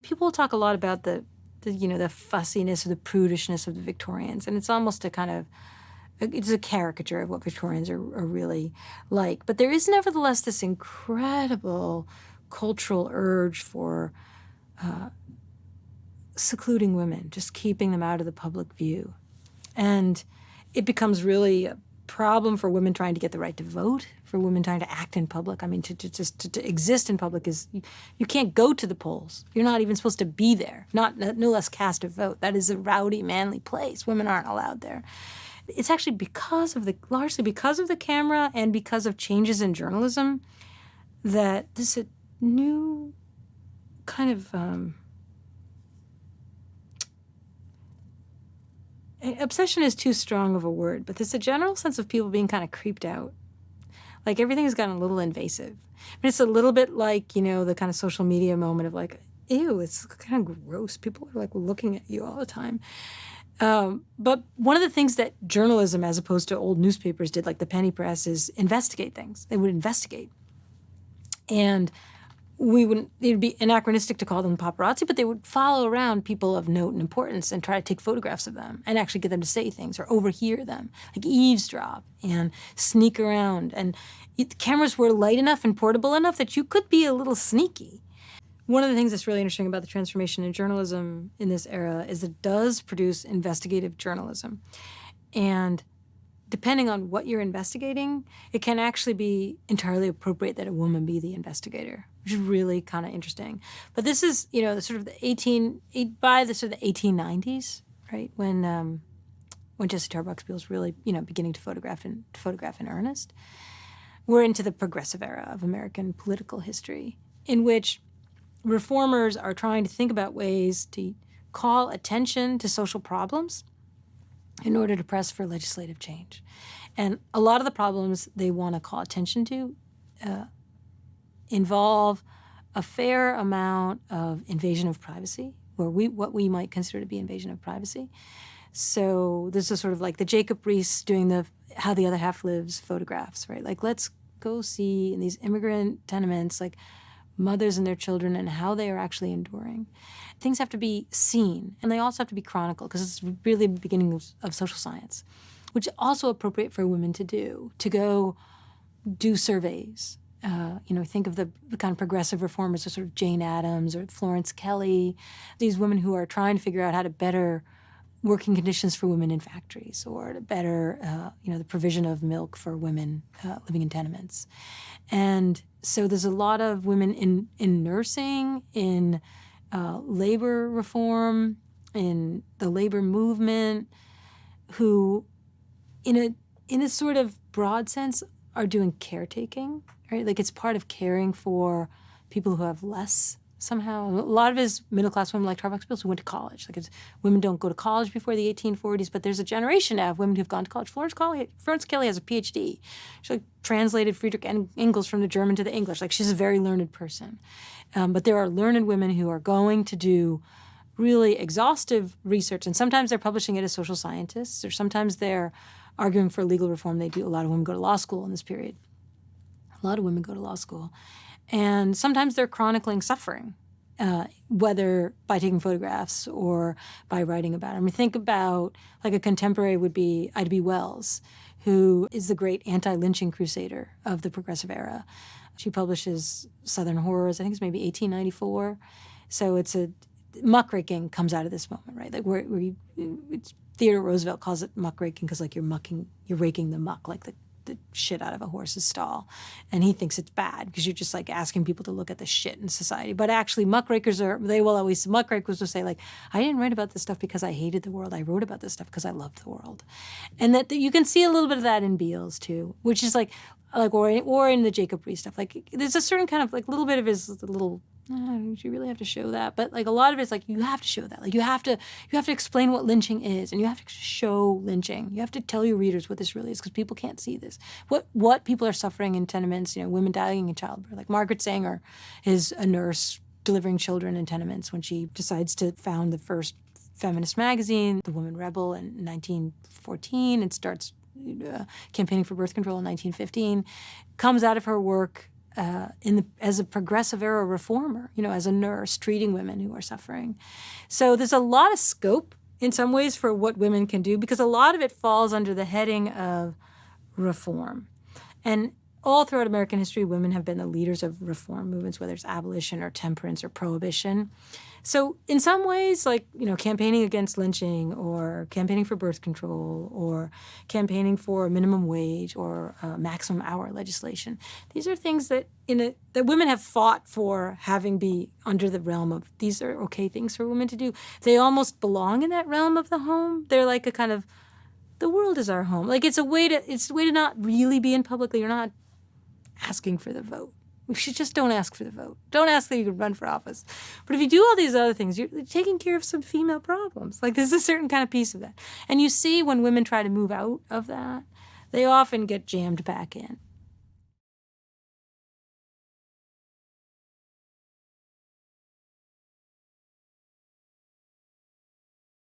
People talk a lot about the fussiness or the prudishness of the Victorians, and it's almost it's a caricature of what Victorians are really like. But there is nevertheless this incredible cultural urge for secluding women, just keeping them out of the public view. And it becomes really a problem for women trying to get the right to vote, for women trying to act in public. I mean, to exist in public is, you can't go to the polls. You're not even supposed to be there, no less cast a vote. That is a rowdy, manly place. Women aren't allowed there. It's actually largely because of the camera and because of changes in journalism that this new kind of obsession is too strong of a word, but there's a general sense of people being kind of creeped out. Like everything's gotten a little invasive. But it's a little bit like, the kind of social media moment of like, ew, it's kind of gross. People are like looking at you all the time. But one of the things that journalism, as opposed to old newspapers, did, like the penny press, is investigate things. They would investigate. And it would be anachronistic to call them paparazzi, but they would follow around people of note and importance and try to take photographs of them and actually get them to say things or overhear them, like eavesdrop and sneak around. And the cameras were light enough and portable enough that you could be a little sneaky. One of the things that's really interesting about the transformation in journalism in this era is it does produce investigative journalism. And depending on what you're investigating, it can actually be entirely appropriate that a woman be the investigator, which is really kind of interesting. But this is, by the sort of the 1890s, right, when Jessie Tarbox-Beale is really, beginning to photograph in earnest. We're into the progressive era of American political history, in which reformers are trying to think about ways to call attention to social problems in order to press for legislative change. And a lot of the problems they want to call attention to involve a fair amount of invasion of privacy, or what we might consider to be invasion of privacy. So this is sort of like the Jacob Riis doing the How the Other Half Lives photographs, right? Like, let's go see in these immigrant tenements, like, mothers and their children and how they are actually enduring. Things have to be seen, and they also have to be chronicled, because it's really the beginning of social science, which is also appropriate for women to do, to go do surveys. Think of the kind of progressive reformers, sort of Jane Addams or Florence Kelley, these women who are trying to figure out how to better working conditions for women in factories, or to better, the provision of milk for women living in tenements. And so there's a lot of women in nursing, in labor reform, in the labor movement, who, in a sort of broad sense, are doing caretaking, right? Like, it's part of caring for people who have less. Somehow, a lot of it is middle-class women like Tarbox-Beale who went to college. Like, women don't go to college before the 1840s, but there's a generation now of women who've gone to college. Florence Kelley has a PhD. She translated Friedrich Engels from the German to the English. Like, she's a very learned person. But there are learned women who are going to do really exhaustive research, and sometimes they're publishing it as social scientists, or sometimes they're arguing for legal reform. A lot of women go to law school in this period. A lot of women go to law school. And sometimes they're chronicling suffering, whether by taking photographs or by writing about it. I mean, think about, like, a contemporary would be Ida B. Wells, who is the great anti-lynching crusader of the progressive era. She publishes Southern Horrors, I think it's maybe 1894. So muckraking comes out of this moment, right? Like, Theodore Roosevelt calls it muckraking because, like, you're raking the muck, like the shit out of a horse's stall. And he thinks it's bad because you're just, like, asking people to look at the shit in society. But actually, muckrakers will say, like, I didn't write about this stuff because I hated the world. I wrote about this stuff because I loved the world. And that you can see a little bit of that in Beale's too, which is like or in the Jacob Riis stuff. Like, there's a certain kind of, like, little bit of his little, you really have to show that. But, like, a lot of it's like, you have to show that. Like, you have to explain what lynching is, and you have to show lynching. You have to tell your readers what this really is, because people can't see this. What people are suffering in tenements, women dying in childbirth. Like, Margaret Sanger is a nurse delivering children in tenements when she decides to found the first feminist magazine, The Woman Rebel, in 1914, and starts campaigning for birth control in 1915, comes out of her work as a progressive era reformer, as a nurse treating women who are suffering. So there's a lot of scope in some ways for what women can do, because a lot of it falls under the heading of reform. And all throughout American history, women have been the leaders of reform movements, whether it's abolition or temperance or prohibition. So in some ways, like, campaigning against lynching or campaigning for birth control or campaigning for minimum wage or maximum hour legislation, these are things that that women have fought for having be under the realm of, these are okay things for women to do. They almost belong in that realm of the home. They're like a kind of, the world is our home. Like, it's a way to not really be in public. You're not asking for the vote. We should just don't ask for the vote. Don't ask that you can run for office. But if you do all these other things, you're taking care of some female problems. Like, there's a certain kind of piece of that. And you see when women try to move out of that, they often get jammed back in.